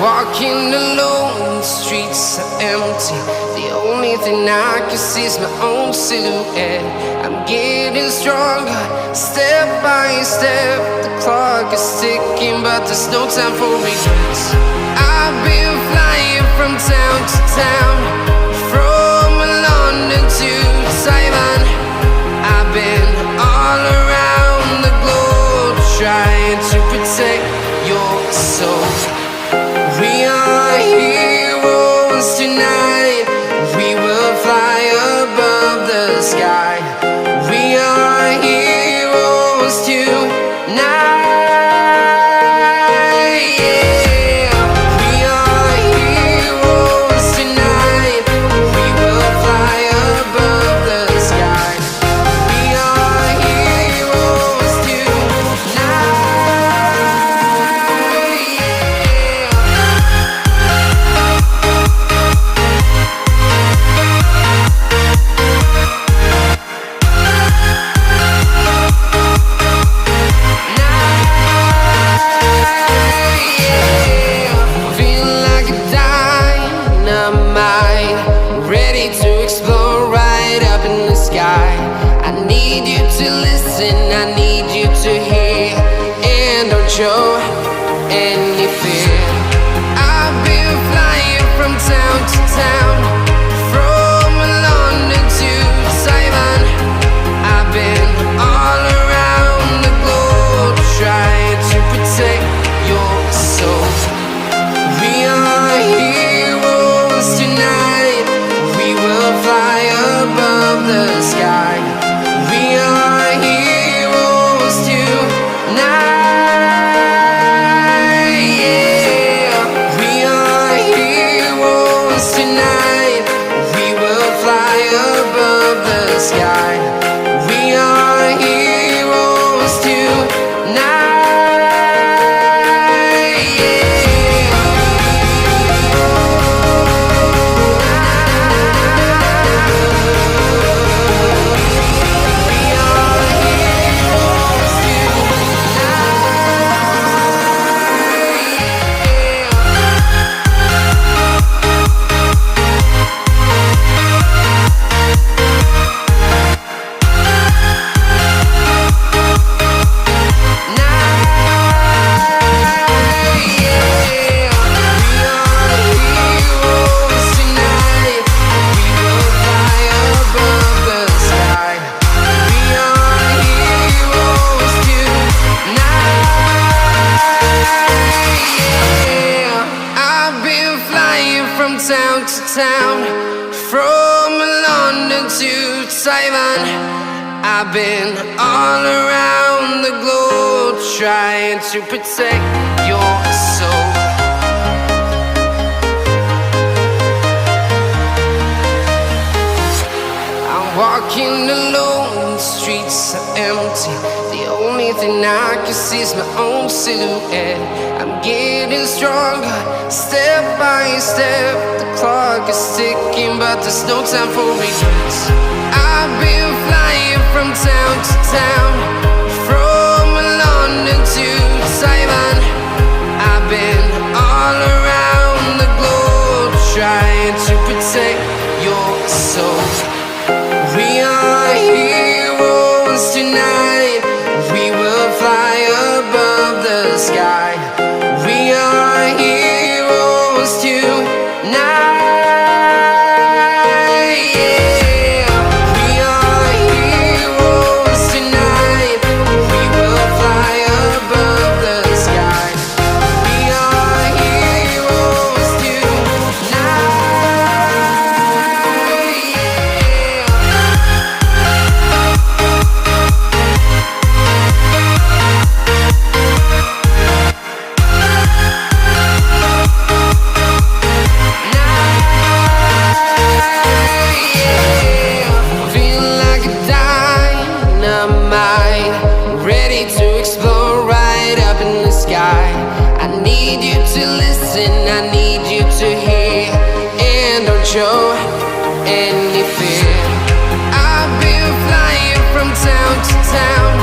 Walking alone, the streets are empty. The only thing I can see is my own silhouette. I'm getting stronger, step by step. The clock is ticking, but there's no time for regrets. I've been flying from town to town, from London to Taiwan. I've been all around the globe, trying to protect your soul. We are heroes tonight. We will fly above the sky. We are heroes tonight. Yeah. We are heroes tonight. We will fly above the sky. We are heroes tonight. I need you to hear, and don't show any fear. I've been flying from town to town, from London to Taiwan. I've been all around the globe, trying to protect your soul. We are heroes tonight. We will fly above the sky. We are heroes tonight. Yeah. We are heroes tonight. We will fly above the sky. We are heroes tonight. Town to town, from London to Taiwan. I've been all around the globe, trying to protect your soul. I'm walking alone, the streets are empty. The only thing I can see is my own silhouette. I'm getting stronger, step by step. The clock is ticking, but there's no time for regrets. I've been flying from town to town, from London to Taiwan. I've been all around the globe, trying to protect your soul. We are heroes tonight. We will fly above the sky. We are heroes tonight. Yeah. We are heroes tonight. We will fly above the sky. We are heroes tonight. I need you to listen, I need you to hear, and don't show any fear. I've been flying from town to town,